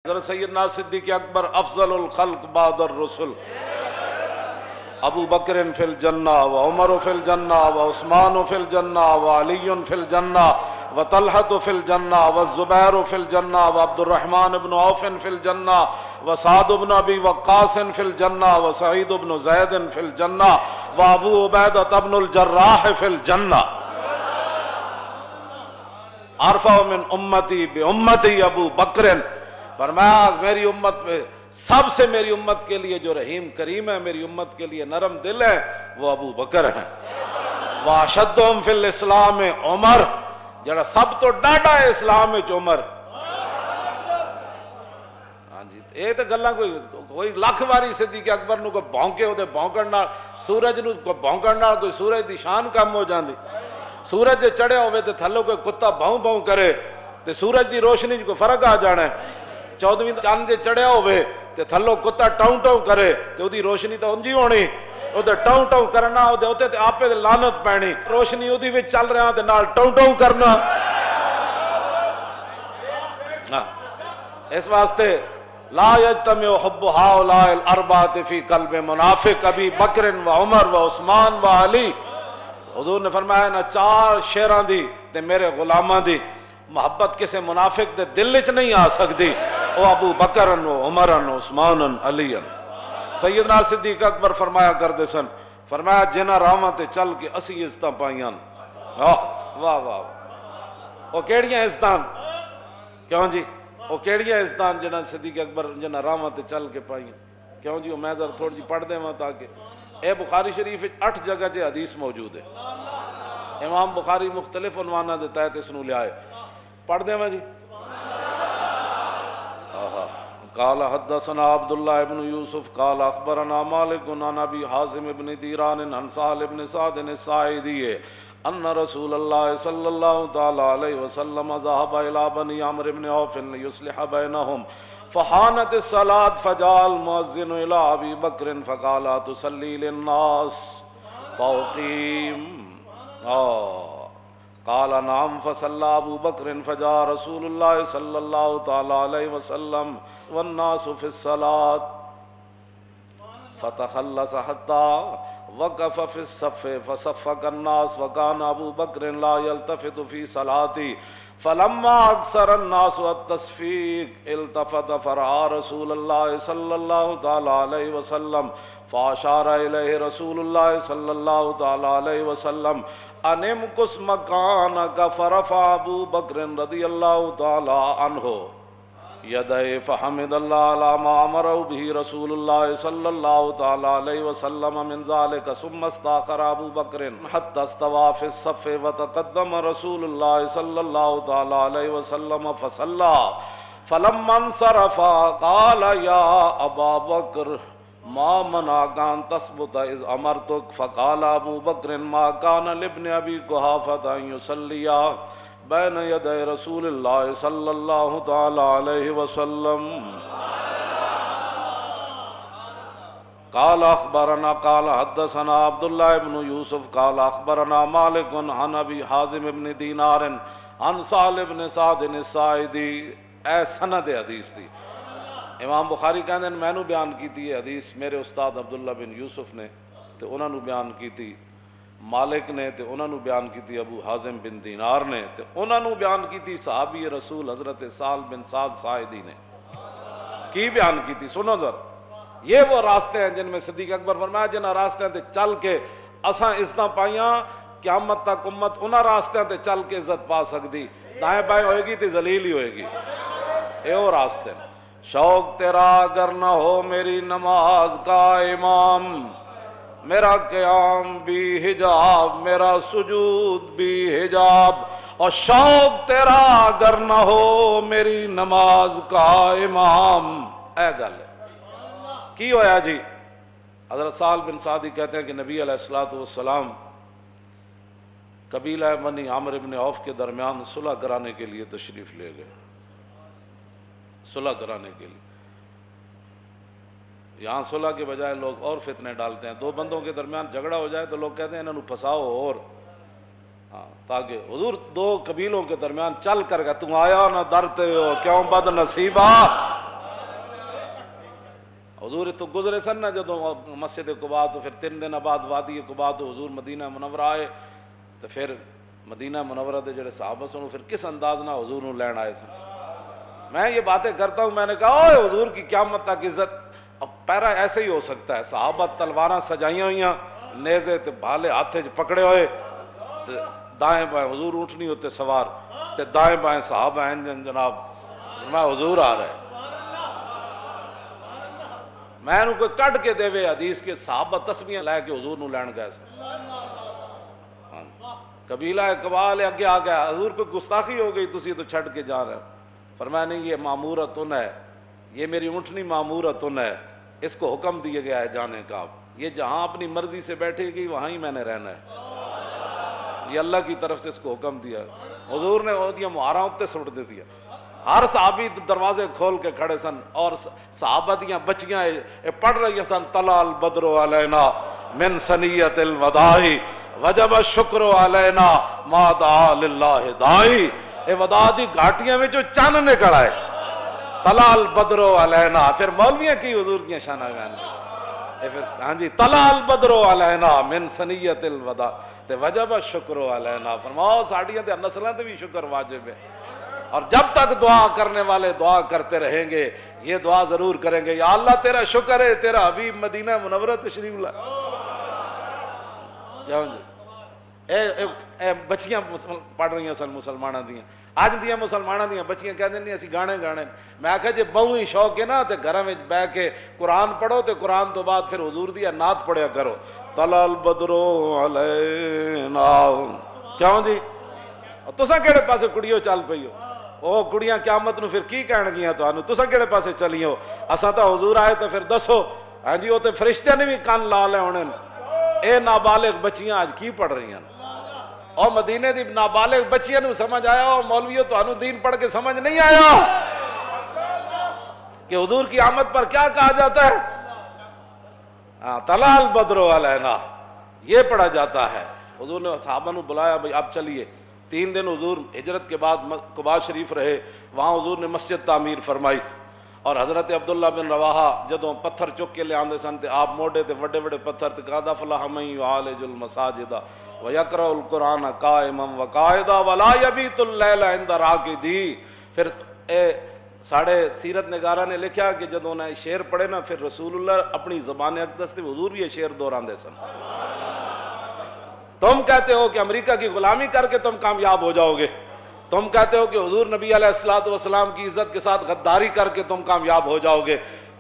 حضرت سیدنا صدیق اکبر افضل الخلق بعد الرسل، ابو بکر فی الجنہ و عمر فی الجنہ و عثمان فی الجنہ و علی فی الجنہ و طلحہ فی الجنہ و الزبیر فی الجنہ و عبد الرحمن بن عوف فی الجنہ و سعد بن ابی وقاص فی الجنہ و سعید بن زید فی الجنہ و ابو عبیدہ بن الجراح فی الجنہ۔ ارفع من امتی بامتی ابو بکر، فرمایا میری امت میں سب سے میری امت کے لیے جو رحیم کریم ہے، میری امت کے لیے نرم دل ہے، وہ ابو بکر ہیں۔ واشدہم فی الاسلام عمر، جڑا سب تو ڈاڈا ہے اسلام وچ عمر۔ ہاں جی، یہ تو گلاں کوئی لاکھ واری صدیق اکبر نو کوئی بھونکے او دے بھونکن نال، سورج نو کوئی بھونکن نال کوئی سورج دی شان کم ہو جاندی۔ سورج جے چڑھیا ہوئے تے تھلوں کوئی کتا بھوں بھوں کرے تے سورج دی روشنی کو فرق آ جانا ہے۔ 14ویں چاند جے چڑھیا ہوئے تے تھلوں کتا ٹاؤں ٹاؤں کرے تے او دی روشنی تو انجی ہونی، او دے ٹاؤں ٹاؤں کرنا، او دے اوتے تے آپے دے لعنت پینی، روشنی او دی وچ چل رہا تے نال ٹاؤں ٹاؤں کرنا۔ اس واسطے لا یجتمع حب ہؤلاء الاربعۃ فی قلب منافق ابی بکر و عمر و عثمان و علی۔ حضور نے فرمایا نا چار شیراں دی تے میرے غلاماں دی محبت کسے منافق دے دل وچ نہیں آ سکتی، او ابو بکر و عمر و عثمان علی۔ سیدنا صدیق اکبر فرمایا کرتے سن، فرمایا جنہاں راواں تے چل کے اسی عزتاں پائیاں، واہ واہ واہ، او کیڑیاں عزتاں؟ کیوں جی او کیڑیاں عزتاں جنہاں صدیق اکبر جنہاں راواں تے چل کے پائیاں؟ کیوں جی؟ میں ذرا تھوڑی جی پڑھ دیواں تاکہ اے بخاری شریف 8 جگہ چ حدیث موجود ہے۔ امام بخاری مختلف عنواناں دے تحت اس نو لیا ہے، پڑھ دیں میں جی۔ قال حدثنا عبداللہ ابن یوسف قال اخبرنا مالک عن ابی حازم ابن دیران عن سہل ابن سعد الساعدی ان رسول اللہ صلی اللہ تعالی علیہ وسلم ذهب الى بنی عمرو بن عوف ليصلح بینہم فحانت الصلاة فجاء المؤذن الى ابی بکر فقال تصلی للناس فاقیم قال نعم فصلى ابو بکر فجاء رسول اللہ صلی اللہ تعالی علیہ وسلم والناس في الصلاة فتخلص حتى وقف في الصف فصفق الناس وكان ابو بکر لا يلتفت في صلاته فلما اكثر الناس التصفيق التفت فرأى رسول الله صلى الله تعالى عليه وسلم فاشار الیہ رسول اللہ صلی اللہ تعالی علیہ وسلم ان امکث مکانک فرفع ابو بکر رضی اللہ تعالی عنہ یدہ فحمد اللہ علی ما امرہ به رسول اللہ صلی اللہ تعالی علیہ وسلم من ذلك ثم استاخر ابو بکر حتى استوى في الصف وتقدم رسول اللہ صلی اللہ تعالی علیہ وسلم فصلى فلما انصرف قال یا ابا بکر ما منعك ان تثبت اذ امرتك فقال ابو بکر ما كان لابن ابي قحافة ان يصلي بين يدي رسول الله صلى الله تعالى عليه وسلم قال اخبرنا قال حدثنا عبد الله بن يوسف قال اخبرنا مالك عن ابي حازم بن دينار عن سهل بن سعد الساعدي۔ اے سند حدیث دی امام بخاری کہندے ہیں میں نو بیان کیتی ہے حدیث میرے استاد عبداللہ بن یوسف نے تے انہاں نو بیان کیتی مالک نے تے انہاں نو بیان کیتی ابو حازم بن دینار نے تے انہاں نو بیان کیتی صحابی رسول حضرت سہل بن سعد ساعدی نے۔ کی بیان کیتی سنو ذرا، یہ وہ راستے ہیں جن میں صدیق اکبر فرمایا جنہاں راستے تے چل کے اساں عزتاں پائیاں، قیامت تک امت انہاں راستے تے چل کے عزت پا سکتی، دائیں بائیں ہوئے گی تے ذلیل ہی ہوئے گی۔ اے وہ راستے ہیں۔ شوق تیرا اگر نہ ہو میری نماز کا امام، میرا قیام بھی حجاب میرا سجود بھی حجاب، اور شوق تیرا اگر نہ ہو میری نماز کا امام۔ اے گل ہے کی ہویا جی؟ حضرت سہل بن سعدی کہتے ہیں کہ نبی علیہ الصلوۃ والسلام قبیلہ بنی عمرو بن عوف کے درمیان صلح کرانے کے لیے تشریف لے گئے، صلح کرانے کے لیے۔ یہاں صلح کے بجائے لوگ اور فتنے ڈالتے ہیں، دو بندوں کے درمیان جھگڑا ہو جائے تو لوگ کہتے ہیں انہوں پھنساؤ اور تاکہ حضور دو قبیلوں کے درمیان چل کر گیا، تم آیا نہ ڈرتے ہو کیوں بد نصیبہ، حضور تو گزرے سن نا جدوں مسجد قباء تو پھر 3 دن بعد وادی قباء تو حضور مدینہ منورہ آئے تو پھر مدینہ منورہ دے جڑے صحابہ سن پھر کس انداز نہ حضور نو لین آئے سن. میں یہ باتیں کرتا ہوں, میں نے کہا اوے حضور کی قیامت تک عزت. اب پیرا ایسے ہی ہو سکتا ہے, صحابہ تلواراں سجائیاں ہوئیاں, نیزے تے بھالے ہاتھے پکڑے ہوئے, دائیں بائیں حضور اونٹنی ہوتے سوار تے دائیں بائیں صحابہ ہیں جناب, میں حضور آ رہے. میں انہوں کوئی کٹ کے دے وے حدیث کے صحابہ تسبیحاں لے کے حضور نو لین گئے سن. قبیلہ قبال اگے آ گیا, حضور کو گستاخی ہو گئی, تسی تو چھڑ کے جا رہے ہو. فرمایا نہیں, یہ مامورتن ہے, یہ میری اونٹنی مامورتن ہے, اس کو حکم دیا گیا ہے جانے کا. یہ جہاں اپنی مرضی سے بیٹھے گی وہاں ہی میں نے رہنا ہے, یہ اللہ کی طرف سے اس کو حکم دیا. حضور نے وہ دیا مہاراں اتے سٹ دے دیا. ہر صحابی دروازے کھول کے کھڑے سن, اور صحابہ دیاں بچیاں پڑھ رہی سن, طلع البدر علینا من ثنیۃ الوداع وجب الشکر علینا ما دعا للہ داعی. اے وداع دی گھاٹیاں میں جو چن نکل آئے, طلع البدر علینا. پھر مولویاں کی حضور دیاں شانہ گان, پھر ہاں جی, طلع البدر علینا من ثنیۃ الوداع تے وجب الشکر علینا. فرماؤ ساڈیاں تے نسلاں تے بھی شکر واجب ہے. اور جب تک دعا کرنے والے دعا کرتے رہیں گے, یہ دعا ضرور کریں گے, یا اللہ تیرا شکر ہے تیرا حبیب مدینہ منورہ تشریف لائے. اے بچیاں پڑھ رہی ہیں سن مسلمانہ دیاں, اج دیاں مسلمانہ دیاں بچیاں کہہ دیں اسی گانے گانے. میں آکھا جے بہو ہی شوق ہے نا تے گھراں وچ بیٹھ کے قرآن پڑھو, تے قرآن تو بعد پھر حضور دی نعت پڑھیا کرو, طلع البدر علینا. کیوں جی تساں کیڑے پاسے کڑیو چل پئی ہو؟ او کڑیاں قیامت نو پھر کی کہن گیاں تانوں, تساں کیڑے پاسے چلی ہو؟ اساں تا حضور آئے تو پھر دسو. ہاں جی, وہ تے فرشتے نے بھی کان لا لے ہونے. اے نابالغ بچیاں آج کی پڑھ رہی ہیں, اور مدینے دی نابالغ بچیاں نو سمجھ آیا, اور مولویوں تانوں دین پڑھ کے سمجھ نہیں آیا کہ حضور کی آمد پر کیا کہا جاتا ہے؟ طلع البدر علینا, یہ پڑھا جاتا ہے. حضور نے صحابہ نو بلایا, بھئی اب چلیے. 3 دن حضور ہجرت کے بعد قباء شریف رہے, وہاں حضور نے مسجد تعمیر فرمائی. اور حضرت عبداللہ بن رواحہ جدوں پتھر چک کے لے آندے سن تے آپ موڑے تے وڈے وڈے پتھر تے قد افلح من یعالج المساجد ویقرأ القرآن قائما وقاعدا ولا یبیت اللیل عند راقدی. پھر ساڑھے سیرت نگارہ نے لکھا کہ جدوں نے شعر پڑھے نا, پھر رسول اللہ اپنی زبان اقدس تے حضور بھی یہ شعر دہراندے سن. تم کہتے ہو کہ امریکہ کی غلامی کر کے تم کامیاب ہو جاؤ گے, تم کہتے ہو کہ حضور نبی علیہ السلام کی عزت کے ساتھ غداری کر کے تم کامیاب ہو جاؤ گے,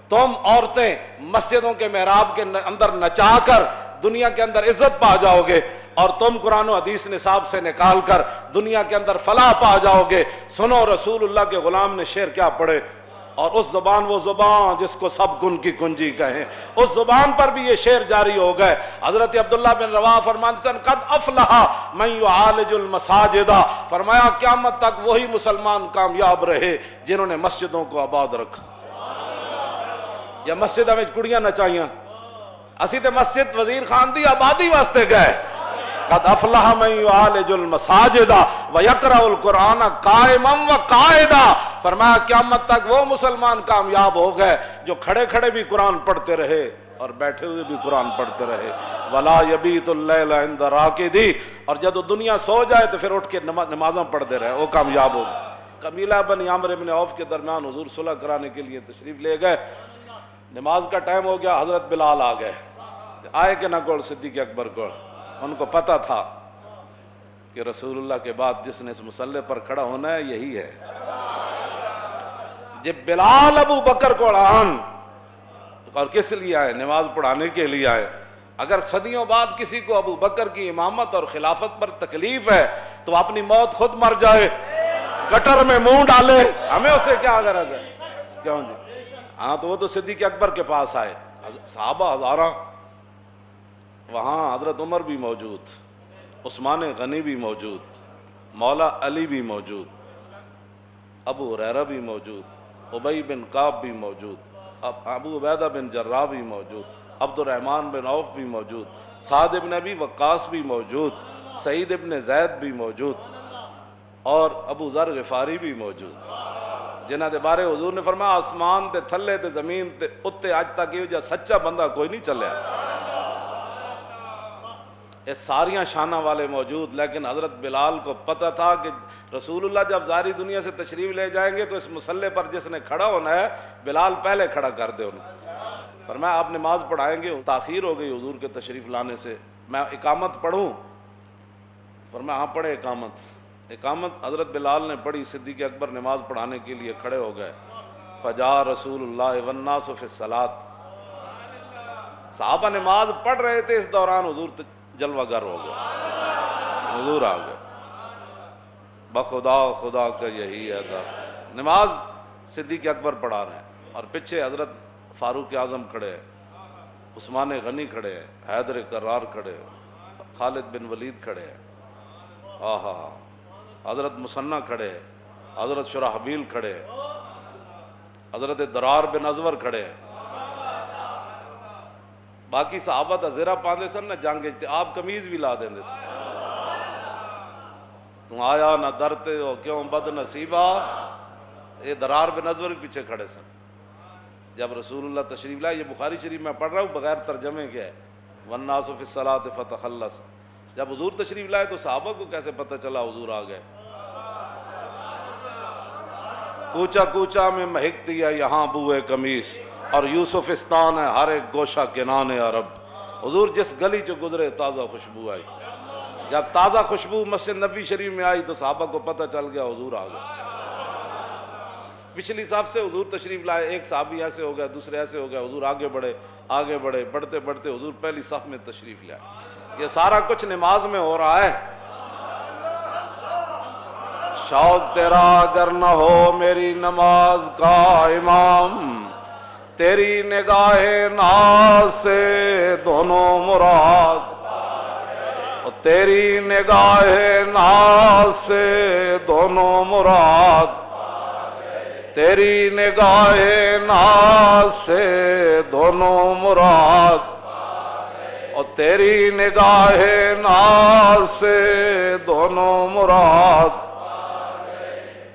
تم عورتیں مسجدوں کے محراب کے اندر نچا کر دنیا کے اندر عزت پا جاؤ گے, اور تم قرآن و حدیث نصاب سے نکال کر دنیا کے اندر فلاح پا جاؤ گے. سنو رسول اللہ کے غلام نے شعر کیا پڑھے, اور اس زبان, وہ زبان جس کو سب گن کی کنجی کہیں, اس زبان پر بھی یہ شعر جاری ہو گئے. حضرت عبداللہ بن رواحہ فرماتے ہیں قد افلح من یعالج المساجد, فرمایا قیامت تک وہی مسلمان کامیاب رہے جنہوں نے مسجدوں کو آباد رکھا. یا مسجدوں میں کڑیاں نچائیاں, اسی تے مسجد وزیر خان دی آبادی واسطے گئے. قد افلح من یعالج المساجد ویقرأ القرآن قائما وقاعدا. فرمایا قیامت تک وہ مسلمان کامیاب ہو گئے جو کھڑے کھڑے بھی قرآن پڑھتے رہے اور بیٹھے ہوئے بھی قرآن پڑھتے رہے. ولا یبیت اللیل عند راقدی, اور جب دنیا سو جائے تو پھر اٹھ کے نمازاں پڑھتے رہے, وہ کامیاب ہو گئے. قبیلہ بنی عامر بن عوف کے درمیان حضور صلح کرانے کے لیے تشریف لے گئے. نماز کا ٹائم ہو گیا, حضرت بلال آ گئے. آئے کہ نہ کول صدیق اکبر کو, ان کو پتہ تھا کہ رسول اللہ کے بعد جس نے اس مسلح پر کھڑا ہونا ہے یہی ہے. جب بلال ابو بکر کو آن, اور کس لیے آئے؟ نماز پڑھانے کے لیے آئے. اگر صدیوں بعد کسی کو ابو بکر کی امامت اور خلافت پر تکلیف ہے تو اپنی موت خود مر جائے, گٹر میں منہ ڈالے, ہمیں اسے کیا غرض ہے؟ کیوں جی؟ ہاں تو وہ تو صدیق اکبر کے پاس آئے, صحابہ ہزاراں, وہاں حضرت عمر بھی موجود, عثمان غنی بھی موجود, مولا علی بھی موجود, ابو ہریرہ بھی موجود, ابی بن کعب بھی موجود, ابو عبیدہ بن جراح بھی موجود, عبد الرحمن بن عوف بھی موجود, سعد بن ابی وقاص بھی موجود, سعید بن زید بھی موجود, اور ابو ذر غفاری بھی موجود. جنہاں دے بارے حضور نے فرمایا آسمان تے تھلے تے زمین تے اتے اج تک یہ جا سچا بندہ کوئی نہیں چلیا. یہ ساریاں شانہ والے موجود، لیکن حضرت بلال کو پتہ تھا کہ رسول اللہ جب ظاہری دنیا سے تشریف لے جائیں گے تو اس مسلح پر جس نے کھڑا ہونا ہے بلال پہلے کھڑا کر دے انہوں. فرمایا آپ نماز پڑھائیں گے؟ تاخیر ہو گئی حضور کے تشریف لانے سے، میں اقامت پڑھوں؟ فرمایا ہاں پڑھے اقامت. اقامت حضرت بلال نے پڑھی، صدیق اکبر نماز پڑھانے کے لیے کھڑے ہو گئے. فجاء رسول اللہ والناس فی الصلاۃ. صحابہ نماز پڑھ رہے تھے، اس دوران حضور جلوہ گر ہو گئے، حضور آ گئے. بخدا خدا کا یہی ہے تھا. نماز صدیق اکبر پڑھا رہے ہیں اور پیچھے حضرت فاروق اعظم کھڑے ہیں، عثمان غنی کھڑے ہیں، حیدر کرار کھڑے ہیں، خالد بن ولید کھڑے ہیں، آہا حضرت مسنہ کھڑے ہیں، حضرت شرحبیل کھڑے ہیں، حضرت درار بن ازور کھڑے ہیں. باقی صحابہ تا زیرہ پاندے سن نہ جنگ اجتے، آپ قمیض بھی لا دیں دے سن. تم آیا نہ درتے ہو کیوں بد نصیبہ. یہ درار بن ازور بھی پیچھے کھڑے سن. جب رسول اللہ تشریف لائے، یہ بخاری شریف میں پڑھ رہا ہوں بغیر ترجمے کے ہے، والناس فی الصلاۃ فتخلص. جب حضور تشریف لائے تو صحابہ کو کیسے پتہ چلا حضور آ گئے؟ کوچا کوچا میں مہکتی ہے یہاں بوئے قمیص، اور یوسفستان ہے ہر ایک گوشہ کنان عرب. حضور جس گلی چو گزرے تازہ خوشبو آئی. جب تازہ خوشبو مسجد نبی شریف میں آئی تو صحابہ کو پتہ چل گیا حضور آ گئے. پچھلی صف سے حضور تشریف لائے، ایک صحابی ایسے ہو گیا، دوسرے ایسے ہو گیا، حضور آگے بڑھے، بڑھتے بڑھتے حضور پہلی صف میں تشریف لائے. یہ سارا کچھ نماز میں ہو رہا ہے. شوق تیرا اگر نہ ہو میری نماز کا امام، تیری نگاہ ناز سے دونوں مراد، تیری نگاہ ناز سے دونوں مراد، تیری نگاہ ناز سے دونوں مراد، اور تیری نگاہ ناز سے دونوں مراد،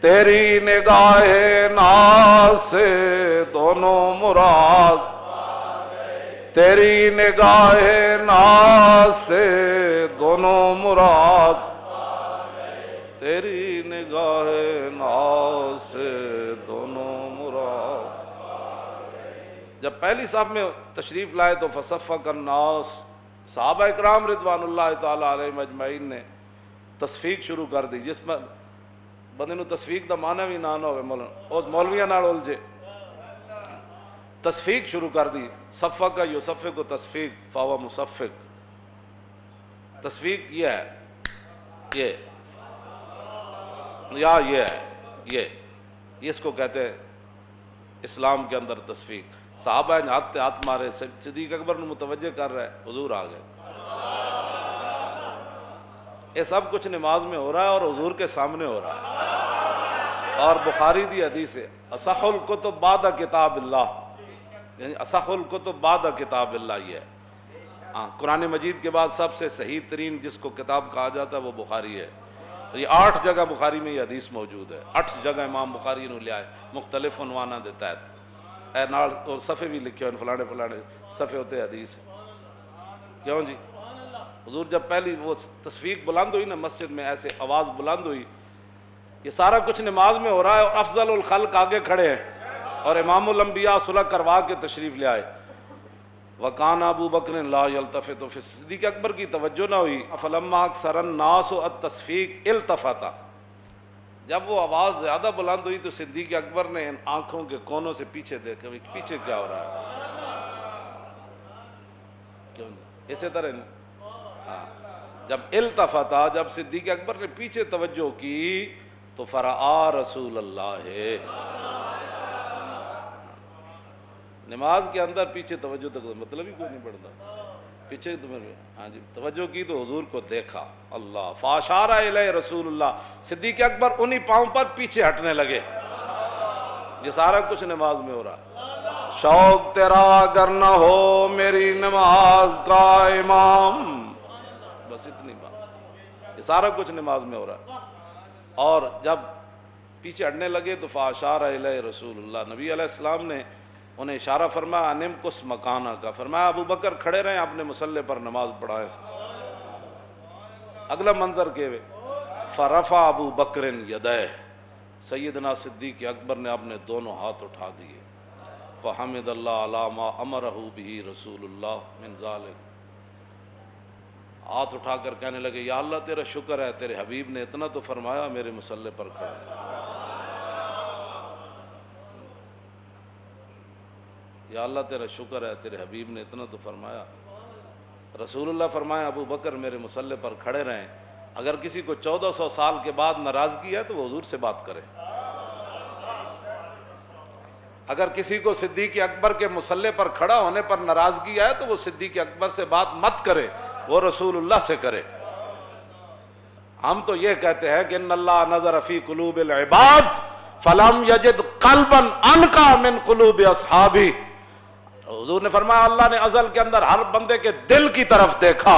تیری نگاہ ناز سے دونوں مراد، تیری نگاہ ناز سے دونوں مراد، تیری نگاہ ناز سے دونوں مراد. جب پہلی صف میں تشریف لائے تو فصفق الناس، صحابہ اکرام رضوان اللہ تعالیٰ علیہم اجمعین نے تصفیق شروع کر دی. جس میں بندے نو تصفیق دا معنی بھی نہ ہوئے، مولویاں نال الجھے، تصفیق شروع کر دی. صفق کا یصفق کو تصفیق فاو مصفق. تصفیق یہ ہے، یہ یا یہ ہے، یہ اس کو کہتے ہیں اسلام کے اندر تصفیق. صحابہ نے ہاتھ مارے، صدیق اکبر نے متوجہ کر رہا ہے حضور آ گئے. یہ سب کچھ نماز میں ہو رہا ہے اور حضور کے سامنے ہو رہا ہے. اور بخاری دی حدیث ہے اصح الکتب بعد کتاب اللہ، یعنی اصح الکتب بعد کتاب اللہ. یہ ہے قرآن مجید کے بعد سب سے صحیح ترین جس کو کتاب کہا جاتا ہے وہ بخاری ہے. یہ 8 جگہ بخاری میں یہ حدیث موجود ہے. 8 جگہ امام بخاری نے لیا ہے، مختلف عنوانہ دیتا ہے. اے نال اور صفحے بھی لکھے ہیں، فلانے صفحے ہوتے حدیث. کیوں جی؟ حضور جب پہلی وہ تصفیق بلند ہوئی نا مسجد میں، ایسے آواز بلند ہوئی. یہ سارا کچھ نماز میں ہو رہا ہے اور افضل الخلق آگے کھڑے ہیں اور امام الانبیاء صلح کروا کے تشریف لے آئے. وکان ابو بکر لا یلتفت. صدیق اکبر کی توجہ نہ ہوئی. فلما اکثر الناس التصفیق التفت. جب وہ آواز زیادہ بلند ہوئی تو صدیق اکبر نے ان آنکھوں کے کونوں سے پیچھے دیکھا، پیچھے کیا ہو رہا ہے. اسی طرح جب التفتا، جب صدیق اکبر نے پیچھے توجہ کی تو فرآ رسول اللہ. نماز کے اندر پیچھے توجہ تک مطلب ہی کوئی نہیں پڑتا. پیچھے ہاں جی توجہ کی تو حضور کو دیکھا. اللہ فاشار الیہ رسول اللہ. صدیق اکبر انہی پاؤں پر پیچھے ہٹنے لگے. یہ سارا کچھ نماز میں ہو رہا ہے. شوق تیرا اگر نہ ہو میری نماز کا امام، بس اتنی بات. یہ سارا کچھ نماز میں ہو رہا ہے. اور جب پیچھے ہٹنے لگے تو فاشار الیہ رسول اللہ، نبی علیہ السلام نے انہیں اشارہ فرمایا انم کس مکانہ کا، فرمایا ابو بکر کھڑے رہیں اپنے مصلی پر نماز پڑھائے۔ اگلا منظر کے فرفع ابو بکر یدیہ، سیدنا صدیق اکبر نے اپنے دونوں ہاتھ اٹھا دیے، فحمد اللہ علی ما امرہ بہ رسول اللہ من ذالک، ہاتھ اٹھا کر کہنے لگے یا اللہ تیرا شکر ہے، تیرے حبیب نے اتنا تو فرمایا میرے مصلی پر کھڑے، یا اللہ تیرا شکر ہے، تیرے حبیب نے اتنا تو فرمایا۔ رسول اللہ فرمایا ابو بکر میرے مصلی پر کھڑے رہیں، اگر کسی کو 1400 سال کے بعد ناراضگی ہے تو وہ حضور سے بات کرے، اگر کسی کو صدیق اکبر کے مصلی پر کھڑا ہونے پر ناراضگی ہے تو وہ صدیق اکبر سے بات مت کرے، وہ رسول اللہ سے کرے۔ ہم تو یہ کہتے ہیں کہ ان اللہ نظر فی قلوب العباد فلم یجد قلبا انقی من قلوب اصحابہ، حضور نے فرمایا اللہ نے ازل کے اندر ہر بندے کے دل کی طرف دیکھا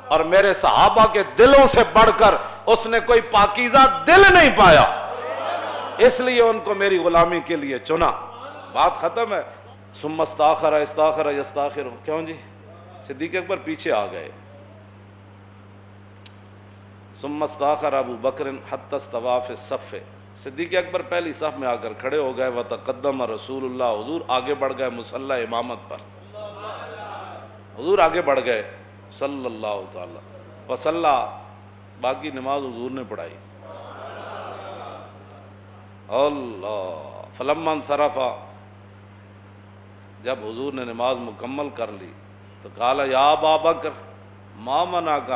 اور میرے صحابہ کے دلوں سے بڑھ کر اس نے کوئی پاکیزہ دل نہیں پایا، اس لیے ان کو میری غلامی کے لیے چنا۔ بات ختم ہے۔ ثم استاخر استاخر یستاخر، کیوں جی؟ صدیق اکبر پیچھے آ گئے۔ ثم استاخر ابو بکر حتی استوى فی الصف، صدیق اکبر پہلی صف میں آ کر کھڑے ہو گئے، وتقدم رسول اللہ، حضور آگے بڑھ گئے مصلی امامت پر، حضور آگے بڑھ گئے صلی اللہ تعالی وصلی، باقی نماز حضور نے پڑھائی۔ اللہ فلما انصرف، جب حضور نے نماز مکمل کر لی تو قال یا ابا بکر ما منعک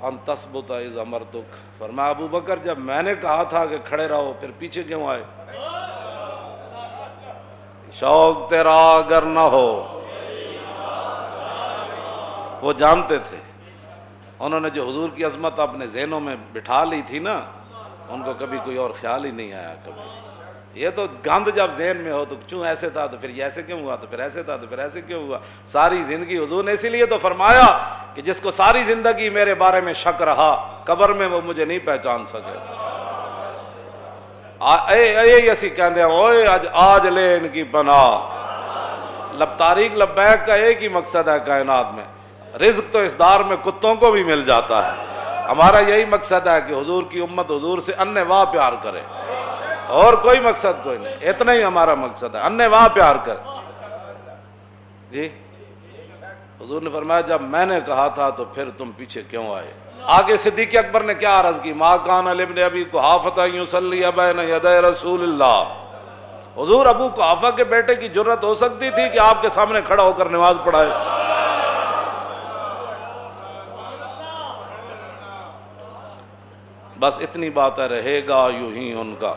ان تثبت اذ امرتک، فرمایا ابو بکر جب میں نے کہا تھا کہ کھڑے رہو پھر پیچھے کیوں آئے؟ شوق تیرا اگر نہ ہو، وہ جانتے تھے، انہوں نے جو حضور کی عظمت اپنے ذہنوں میں بٹھا لی تھی نا، ان کو کبھی کوئی اور خیال ہی نہیں آیا کبھی۔ یہ تو گند جب ذہن میں ہو تو کیوں ایسے تھا تو پھر یہ ایسے کیوں ہوا، تو پھر ایسے تھا تو پھر ایسے کیوں ہوا، ساری زندگی حضور نے اسی لیے تو فرمایا کہ جس کو ساری زندگی میرے بارے میں شک رہا قبر میں وہ مجھے نہیں پہچان سکے۔ اے اسی کہندے ہیں اوئے آج لے ان کی پناہ، تاریخ لبیک کا ایک ہی مقصد ہے کائنات میں، رزق تو اس دار میں کتوں کو بھی مل جاتا ہے، ہمارا یہی مقصد ہے کہ حضور کی امت حضور سے انِ واہ پیار کرے، اور کوئی مقصد کوئی نہیں، اتنا ہی ہمارا مقصد ہے، انِ واہ پیار کر۔ جی حضور نے فرمایا جب میں نے کہا تھا تو پھر تم پیچھے کیوں آئے؟ آگے صدیق اکبر نے کیا عرض کی، ما کان لابن ابی قحافہ یصلی بین یدی رسول اللہ، حضور ابو قحافہ کے بیٹے کی جرت ہو سکتی تھی کہ آپ کے سامنے کھڑا ہو کر نماز پڑھائے؟ بس اتنی بات ہے، رہے گا یوں ہی ان کا